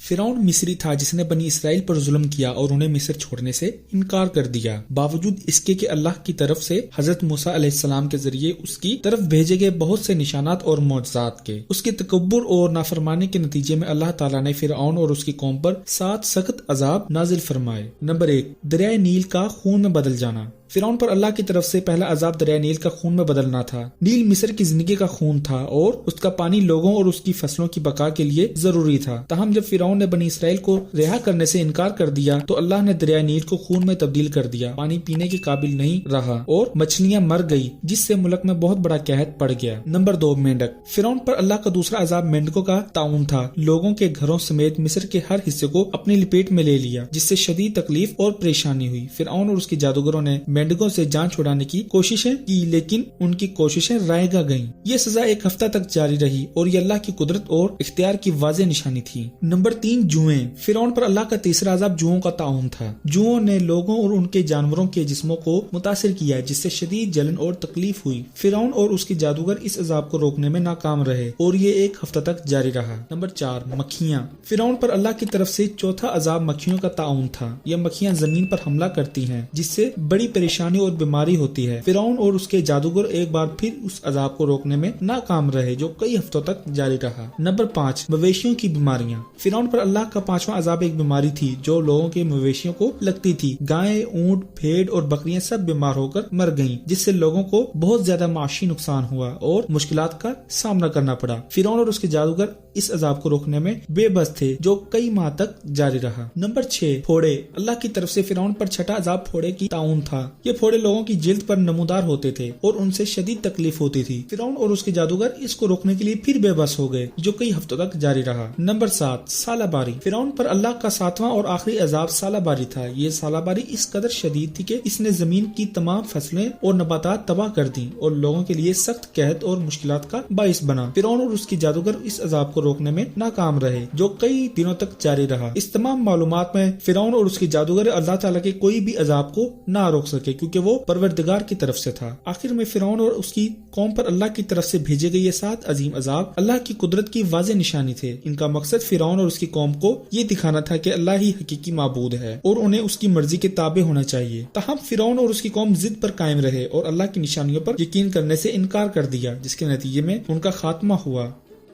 فرعون مصری تھا جس نے بنی اسرائیل پر ظلم کیا اور انہیں مصر چھوڑنے سے انکار کر دیا، باوجود اس کے کہ اللہ کی طرف سے حضرت موسیٰ علیہ السلام کے ذریعے اس کی طرف بھیجے گئے بہت سے نشانات اور معجزات کے۔ اس کے تکبر اور نافرمانی کے نتیجے میں اللہ تعالیٰ نے فرعون اور اس کی قوم پر 7 سخت عذاب نازل فرمائے۔ نمبر 1، دریائے نیل کا خون میں بدل جانا۔ فرعون پر اللہ کی طرف سے پہلا عذاب دریائے نیل کا خون میں بدلنا تھا۔ نیل مصر کی زندگی کا خون تھا اور اس کا پانی لوگوں اور اس کی فصلوں کی بقا کے لیے ضروری تھا۔ تاہم جب فرعون نے بنی اسرائیل کو رہا کرنے سے انکار کر دیا تو اللہ نے دریائے نیل کو خون میں تبدیل کر دیا، پانی پینے کے قابل نہیں رہا اور مچھلیاں مر گئی، جس سے ملک میں بہت بڑا قحط پڑ گیا۔ نمبر 2، مینڈک۔ فرعون پر اللہ کا دوسرا عذاب مینڈکوں کا طاعون تھا۔ لوگوں کے گھروں سمیت مصر کے ہر حصے کو اپنی لپیٹ میں لے لیا، جس سے شدید تکلیف اور پریشانی ہوئی۔ فرعون اور اس کے جادوگروں نے مینڈکوں سے جان چھڑانے کی کوششیں کی، لیکن ان کی کوششیں رائے گا گئیں۔ یہ سزا ایک ہفتہ تک جاری رہی اور یہ اللہ کی قدرت اور اختیار کی واضح نشانی تھی۔ نمبر 3، جوئیں۔ فرعون پر اللہ کا تیسرا عذاب جوؤں کا طاعون تھا۔ جوؤں نے لوگوں اور ان کے جانوروں کے جسموں کو متاثر کیا، جس سے شدید جلن اور تکلیف ہوئی۔ فرعون اور اس کے جادوگر اس عذاب کو روکنے میں ناکام رہے اور یہ ایک ہفتہ تک جاری رہا۔ نمبر 4، مکھیاں۔ فرعون پر اللہ کی طرف سے چوتھا عذاب مکھیوں کا طاعون تھا۔ یہ مکھیاں زمین پر حملہ کرتی ہیں، جس سے بڑی پریشانی اور بیماری ہوتی ہے۔ فرعون اور اس کے جادوگر ایک بار پھر اس عذاب کو روکنے میں ناکام رہے، جو کئی ہفتوں تک جاری رہا۔ نمبر 5، مویشیوں کی بیماریاں۔ فرعون پر اللہ کا 5واں عذاب ایک بیماری تھی جو لوگوں کے مویشیوں کو لگتی تھی۔ گائیں، اونٹ، بھیڑ اور بکریاں سب بیمار ہو کر مر گئیں، جس سے لوگوں کو بہت زیادہ معاشی نقصان ہوا اور مشکلات کا سامنا کرنا پڑا۔ فرعون اور اس کے جادوگر اس عذاب کو روکنے میں بے بس تھے، جو کئی ماہ تک جاری رہا۔ نمبر 6، پھوڑے۔ اللہ کی طرف سے فرعون پر چھٹا عذاب پھوڑے کی طاعون تھا۔ یہ پھوڑے لوگوں کی جلد پر نمودار ہوتے تھے اور ان سے شدید تکلیف ہوتی تھی۔ فرعون اور اس کے جادوگر اس کو روکنے کے لیے پھر بے بس ہو گئے، جو کئی ہفتوں تک جاری رہا۔ نمبر 7، سالہ باری۔ فرعون پر اللہ کا 7واں اور آخری عذاب سالہ باری تھا۔ یہ سالہ باری اس قدر شدید تھی کہ اس نے زمین کی تمام فصلیں اور نباتات تباہ کر دیں اور لوگوں کے لیے سخت قحط اور مشکلات کا باعث بنا۔ فرعون اور اس کے جادوگر اس عذاب کو روکنے میں ناکام رہے، جو کئی دنوں تک جاری رہا۔ اس تمام معلومات میں فرعون اور اس کے جادوگر اللہ تعالیٰ کے کوئی بھی عذاب کو نہ روک سکے، کیونکہ وہ پروردگار کی طرف سے تھا۔ آخر میں فرعون اور اس کی قوم پر اللہ کی طرف سے بھیجے گئے یہ 7 عظیم عذاب اللہ کی قدرت کی واضح نشانی تھے۔ ان کا مقصد فرعون اور اس کی قوم کو یہ دکھانا تھا کہ اللہ ہی حقیقی معبود ہے اور انہیں اس کی مرضی کے تابع ہونا چاہیے۔ تاہم فرعون اور اس کی قوم ضد پر قائم رہے اور اللہ کی نشانیوں پر یقین کرنے سے انکار کر دیا، جس کے نتیجے میں ان کا خاتمہ ہوا۔